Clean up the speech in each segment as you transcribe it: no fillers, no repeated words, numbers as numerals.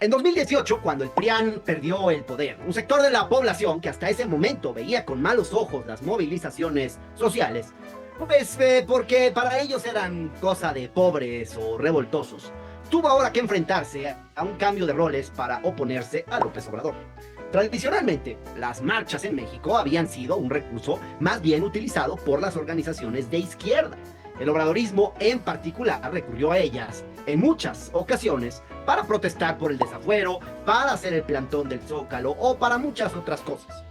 En 2018, cuando el PRIAN perdió el poder, un sector de la población que hasta ese momento veía con malos ojos las movilizaciones sociales, pues porque para ellos eran cosa de pobres o revoltosos, tuvo ahora que enfrentarse a un cambio de roles para oponerse a López Obrador. Tradicionalmente, las marchas en México habían sido un recurso más bien utilizado por las organizaciones de izquierda. El obradorismo en particular recurrió a ellas en muchas ocasiones para protestar por el desafuero, para hacer el plantón del Zócalo o para muchas otras cosas.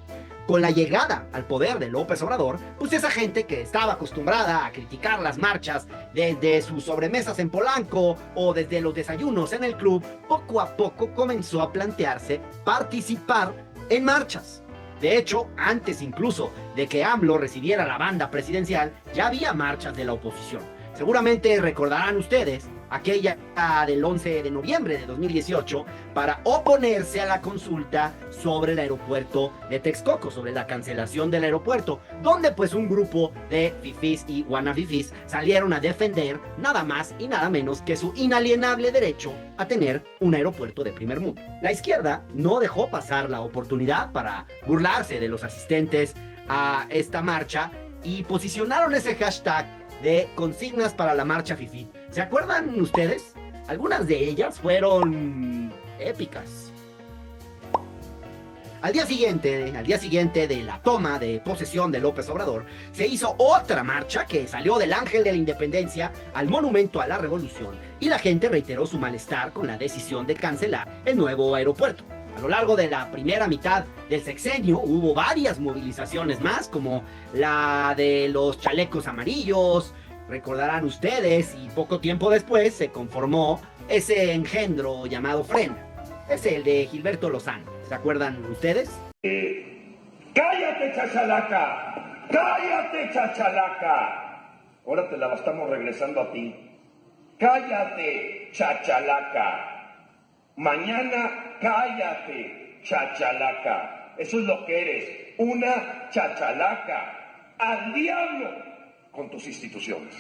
Con la llegada al poder de López Obrador, pues esa gente que estaba acostumbrada a criticar las marchas desde sus sobremesas en Polanco o desde los desayunos en el club, poco a poco comenzó a plantearse participar en marchas. De hecho, antes incluso de que AMLO recibiera la banda presidencial, ya había marchas de la oposición. Seguramente recordarán ustedes aquella del 11 de noviembre de 2018 para oponerse a la consulta sobre el aeropuerto de Texcoco, sobre la cancelación del aeropuerto, donde pues un grupo de fifís y guanafifís salieron a defender nada más y nada menos que su inalienable derecho a tener un aeropuerto de primer mundo. La izquierda no dejó pasar la oportunidad para burlarse de los asistentes a esta marcha y posicionaron ese hashtag de consignas para la marcha fifí. ¿Se acuerdan ustedes? Algunas de ellas fueron épicas. Al día siguiente de la toma de posesión de López Obrador, se hizo otra marcha que salió del Ángel de la Independencia al Monumento a la Revolución y la gente reiteró su malestar con la decisión de cancelar el nuevo aeropuerto. A lo largo de la primera mitad del sexenio hubo varias movilizaciones más, como la de los chalecos amarillos, recordarán ustedes, y poco tiempo después se conformó ese engendro llamado FREN. Es el de Gilberto Lozano. ¿Se acuerdan ustedes? ¡Cállate, chachalaca! ¡Cállate, chachalaca! Ahora te la estamos regresando a ti. ¡Cállate, chachalaca! Mañana, cállate, chachalaca. Eso es lo que eres, una chachalaca. ¡Al diablo con tus instituciones!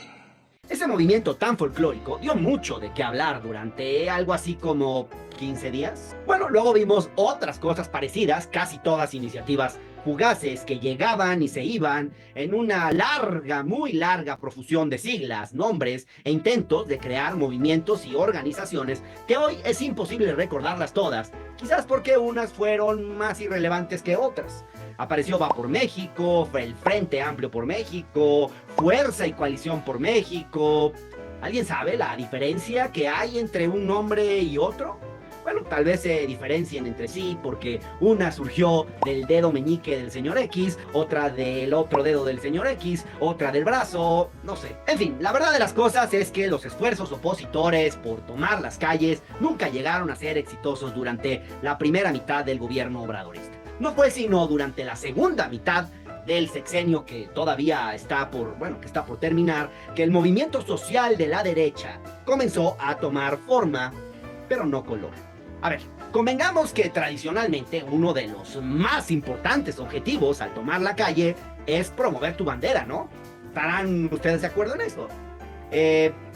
Ese movimiento tan folclórico dio mucho de qué hablar durante algo así como 15 días. Bueno, luego vimos otras cosas parecidas, casi todas iniciativas fugaces que llegaban y se iban en una larga, muy larga profusión de siglas, nombres e intentos de crear movimientos y organizaciones que hoy es imposible recordarlas todas, quizás porque unas fueron más irrelevantes que otras. Apareció Va por México, el Frente Amplio por México, Fuerza y Coalición por México. ¿Alguien sabe la diferencia que hay entre un nombre y otro? Bueno, tal vez se diferencien entre sí porque una surgió del dedo meñique del señor X, otra del otro dedo del señor X, otra del brazo, no sé. En fin, la verdad de las cosas es que los esfuerzos opositores por tomar las calles nunca llegaron a ser exitosos durante la primera mitad del gobierno obradorista. No fue sino durante la segunda mitad del sexenio que todavía está por terminar, que el movimiento social de la derecha comenzó a tomar forma, pero no color. A ver, convengamos que tradicionalmente uno de los más importantes objetivos al tomar la calle es promover tu bandera, ¿no? ¿Estarán ustedes de acuerdo en eso?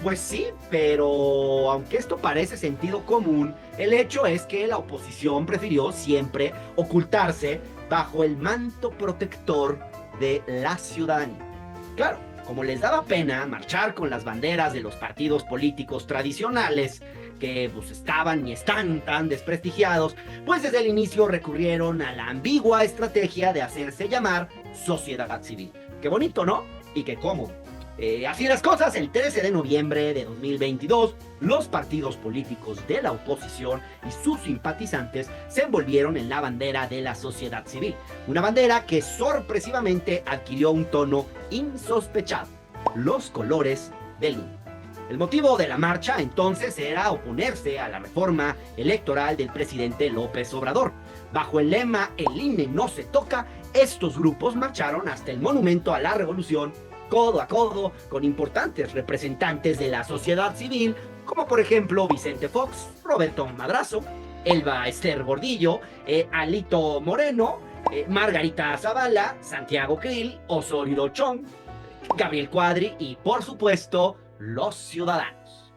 Pues sí, pero aunque esto parece sentido común, el hecho es que la oposición prefirió siempre ocultarse bajo el manto protector de la ciudadanía. Claro, como les daba pena marchar con las banderas de los partidos políticos tradicionales, que pues estaban y están tan desprestigiados, pues desde el inicio recurrieron a la ambigua estrategia de hacerse llamar sociedad civil. Qué bonito, ¿no? Y qué cómodo. Así las cosas, el 13 de noviembre de 2022, los partidos políticos de la oposición y sus simpatizantes se envolvieron en la bandera de la sociedad civil, una bandera que sorpresivamente adquirió un tono insospechado, los colores del INE. El motivo de la marcha entonces era oponerse a la reforma electoral del presidente López Obrador. Bajo el lema "El INE no se toca", estos grupos marcharon hasta el Monumento a la Revolución codo a codo con importantes representantes de la sociedad civil, como por ejemplo Vicente Fox, Roberto Madrazo, Elba Ester Gordillo, Alito Moreno, Margarita Zavala, Santiago Krill, Osorio Chong, Gabriel Cuadri y por supuesto los ciudadanos.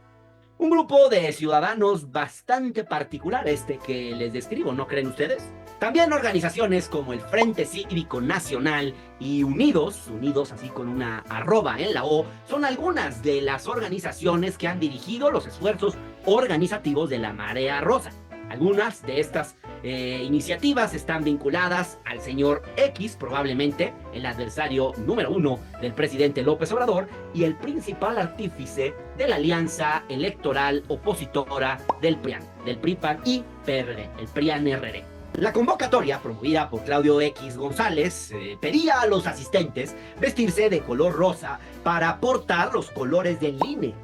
Un grupo de ciudadanos bastante particular este que les describo, ¿no creen ustedes? También organizaciones como el Frente Cívico Nacional y Unidos así con una arroba en la O, son algunas de las organizaciones que han dirigido los esfuerzos organizativos de la Marea Rosa. Algunas de estas iniciativas están vinculadas al señor X, probablemente el adversario número 1 del presidente López Obrador y el principal artífice de la alianza electoral opositora del PRIAN, del PRI-PAN y PRD, el PRIAN-RD. La convocatoria, promovida por Claudio X González, pedía a los asistentes vestirse de color rosa para portar los colores del INE.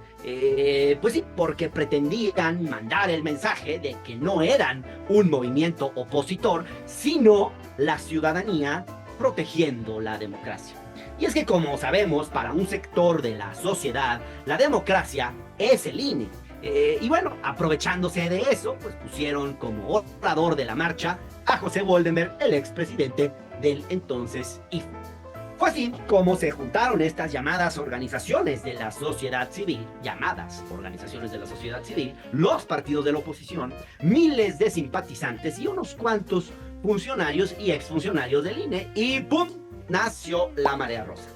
Pues sí, porque pretendían mandar el mensaje de que no eran un movimiento opositor, sino la ciudadanía protegiendo la democracia. Y es que, como sabemos, para un sector de la sociedad, la democracia es el INE. Y bueno, aprovechándose de eso, pues pusieron como orador de la marcha a José Woldenberg, el expresidente del entonces IFE. Fue así como se juntaron estas llamadas organizaciones de la sociedad civil, los partidos de la oposición, miles de simpatizantes y unos cuantos funcionarios y exfuncionarios del INE, y ¡pum!, nació la Marea Rosa.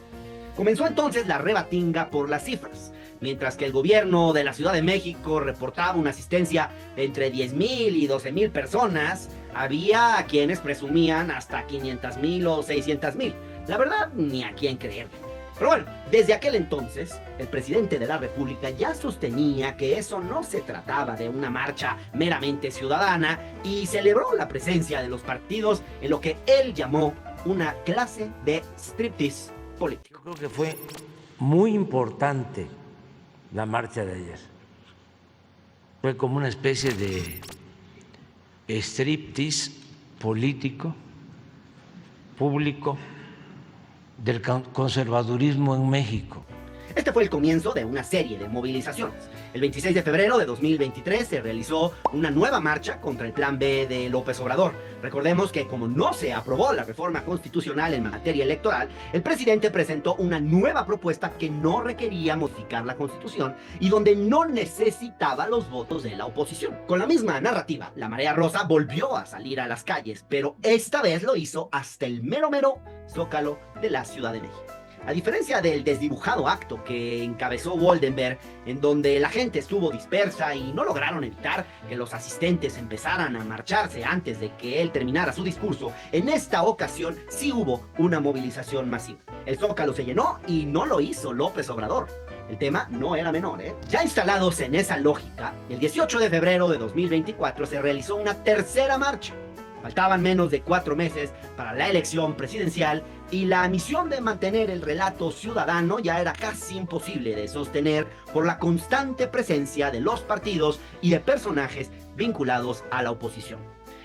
Comenzó entonces la rebatinga por las cifras. Mientras que el gobierno de la Ciudad de México reportaba una asistencia de entre 10,000 y 12,000 personas, había quienes presumían hasta 500,000 o 600,000. La verdad, ni a quién creer. Pero bueno, desde aquel entonces, el presidente de la República ya sostenía que eso no se trataba de una marcha meramente ciudadana y celebró la presencia de los partidos en lo que él llamó una clase de striptease político. Creo que fue muy importante la marcha de ayer. Fue como una especie de striptease político, público, del conservadurismo en México. Este fue el comienzo de una serie de movilizaciones. El 26 de febrero de 2023 se realizó una nueva marcha contra el Plan B de López Obrador. Recordemos que como no se aprobó la reforma constitucional en materia electoral, el presidente presentó una nueva propuesta que no requería modificar la Constitución y donde no necesitaba los votos de la oposición. Con la misma narrativa, la Marea Rosa volvió a salir a las calles, pero esta vez lo hizo hasta el mero Zócalo de la Ciudad de México. A diferencia del desdibujado acto que encabezó Woldenberg, en donde la gente estuvo dispersa y no lograron evitar que los asistentes empezaran a marcharse antes de que él terminara su discurso, en esta ocasión sí hubo una movilización masiva. El Zócalo se llenó y no lo hizo López Obrador. El tema no era menor, ¿eh? Ya instalados en esa lógica, el 18 de febrero de 2024 se realizó una tercera marcha. Faltaban menos de 4 meses para la elección presidencial y la misión de mantener el relato ciudadano ya era casi imposible de sostener por la constante presencia de los partidos y de personajes vinculados a la oposición.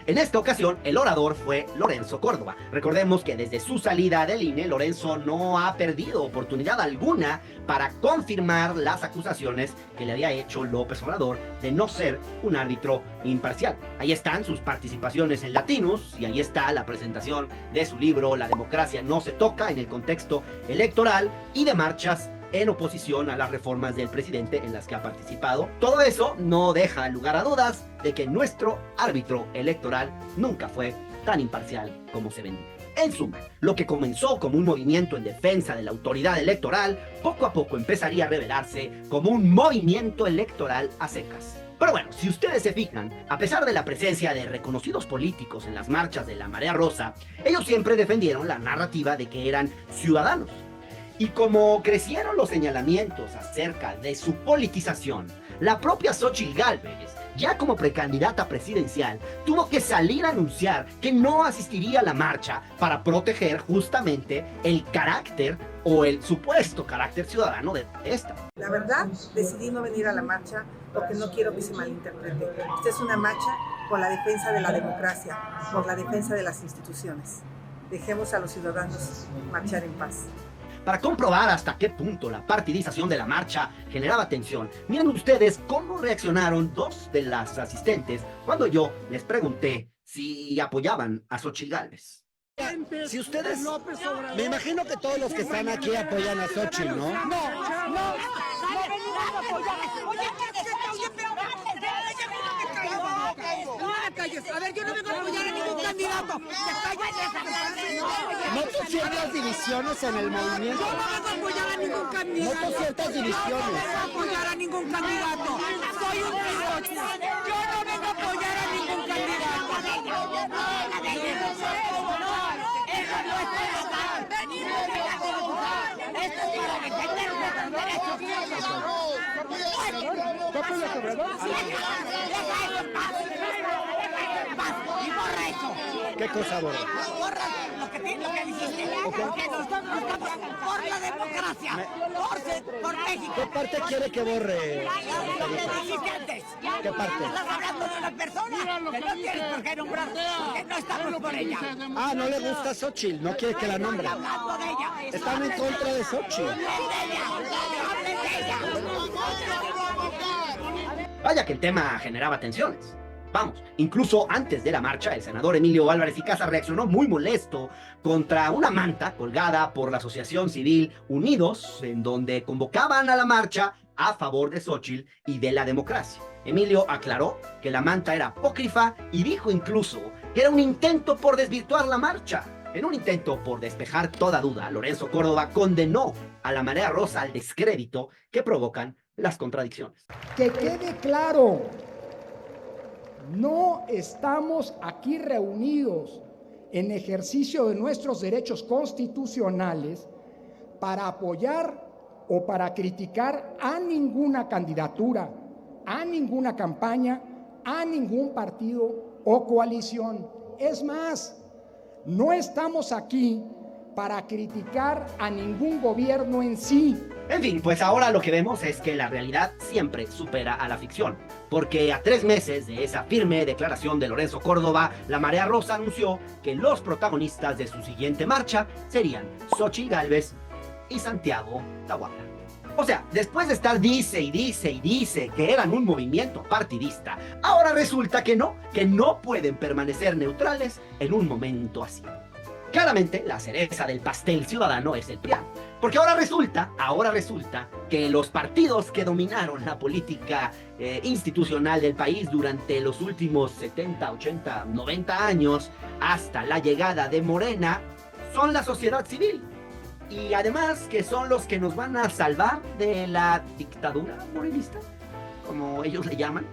En esta ocasión, el orador fue Lorenzo Córdoba. Recordemos que desde su salida del INE, Lorenzo no ha perdido oportunidad alguna para confirmar las acusaciones que le había hecho López Obrador de no ser un árbitro imparcial. Ahí están sus participaciones en Latinus y ahí está la presentación de su libro La democracia no se toca en el contexto electoral y de marchas en oposición a las reformas del presidente en las que ha participado. Todo eso no deja lugar a dudas de que nuestro árbitro electoral nunca fue tan imparcial como se vendía. En suma, lo que comenzó como un movimiento en defensa de la autoridad electoral, poco a poco empezaría a revelarse como un movimiento electoral a secas. Pero bueno, si ustedes se fijan, a pesar de la presencia de reconocidos políticos en las marchas de la Marea Rosa, ellos siempre defendieron la narrativa de que eran ciudadanos. Y como crecieron los señalamientos acerca de su politización, la propia Xóchitl Gálvez, ya como precandidata presidencial, tuvo que salir a anunciar que no asistiría a la marcha para proteger justamente el carácter o el supuesto carácter ciudadano de esta. La verdad, decidí no venir a la marcha porque no quiero que se malinterprete. Esta es una marcha por la defensa de la democracia, por la defensa de las instituciones. Dejemos a los ciudadanos marchar en paz. Para comprobar hasta qué punto la partidización de la marcha generaba tensión, miren ustedes cómo reaccionaron 2 de las asistentes cuando yo les pregunté si apoyaban a Xóchitl Gálvez. Si ustedes, me imagino que todos los que están aquí apoyan a Xóchitl, ¿no? No. A ver, yo no vengo a apoyar a ningún candidato. ¿No tú sientes divisiones en el movimiento? Yo no vengo a apoyar a ningún candidato. ¿No tú sientes divisiones? Yo no vengo a apoyar a ningún candidato. Soy un piloto. Yo no vengo a apoyar a ningún candidato. Eso no es para venimos de la Constitución. Esto es para defender nuestros derechos. Deja eso en paz. Y borra eso. ¿Qué cosa, borra? Borra lo que dijiste. Que nos estamos por la democracia. Por México. ¿Qué parte quiere que borre? Lo que dijiste antes. ¿Qué parte? Estás hablando de una persona que no tienes por qué nombrar, porque no estamos por ella. Ah, no le gusta Xóchitl, no quiere que la nombre. Hablando de ella. Están en contra de Xóchitl. Hablen de ella. Vaya que el tema generaba tensiones. Vamos, incluso antes de la marcha, el senador Emilio Álvarez y Casa reaccionó muy molesto contra una manta colgada por la Asociación Civil Unidos, en donde convocaban a la marcha a favor de Xóchitl y de la democracia. Emilio aclaró que la manta era apócrifa y dijo incluso que era un intento por desvirtuar la marcha. En un intento por despejar toda duda, Lorenzo Córdoba condenó a la Marea Rosa al descrédito que provocan las contradicciones. Que quede claro, no estamos aquí reunidos en ejercicio de nuestros derechos constitucionales para apoyar o para criticar a ninguna candidatura, a ninguna campaña, a ningún partido o coalición. Es más, no estamos aquí para criticar a ningún gobierno en sí. En fin, pues ahora lo que vemos es que la realidad siempre supera a la ficción, porque a 3 meses de esa firme declaración de Lorenzo Córdoba, la Marea Rosa anunció que los protagonistas de su siguiente marcha serían Xóchitl Gálvez y Santiago Tahuada. O sea, después de estar dice y dice que eran un movimiento partidista, ahora resulta que no pueden permanecer neutrales en un momento así. Claramente, la cereza del pastel ciudadano es el PRIAN, porque ahora resulta que los partidos que dominaron la política institucional del país durante los últimos 70, 80, 90 años, hasta la llegada de Morena, son la sociedad civil. Y además que son los que nos van a salvar de la dictadura morenista, como ellos le llaman.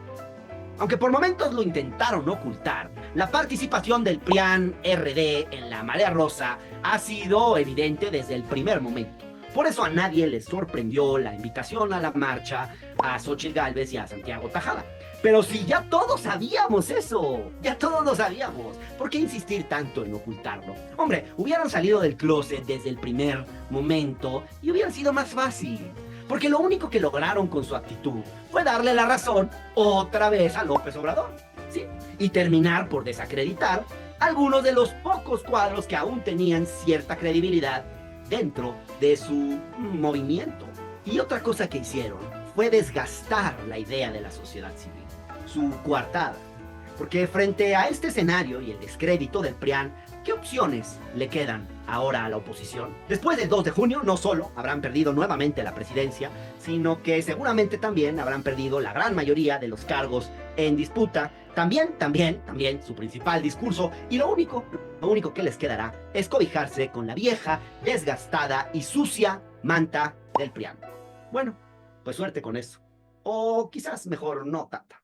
Aunque por momentos lo intentaron ocultar, la participación del PRIAN-RD en la Marea Rosa ha sido evidente desde el primer momento. Por eso a nadie les sorprendió la invitación a la marcha a Xóchitl Gálvez y a Santiago Tajada. Pero si ya todos sabíamos eso, ya todos lo sabíamos, ¿por qué insistir tanto en ocultarlo? Hombre, hubieran salido del closet desde el primer momento y hubiera sido más fácil. Porque lo único que lograron con su actitud fue darle la razón otra vez a López Obrador, ¿sí? Y terminar por desacreditar algunos de los pocos cuadros que aún tenían cierta credibilidad dentro de su movimiento. Y otra cosa que hicieron fue desgastar la idea de la sociedad civil, su coartada. Porque frente a este escenario y el descrédito del PRIAN, ¿qué opciones le quedan ahora a la oposición? Después del 2 de junio, no solo habrán perdido nuevamente la presidencia, sino que seguramente también habrán perdido la gran mayoría de los cargos en disputa, también su principal discurso, y lo único que les quedará es cobijarse con la vieja, desgastada y sucia manta del PRIAN. Bueno, pues suerte con eso. O quizás mejor no tanta.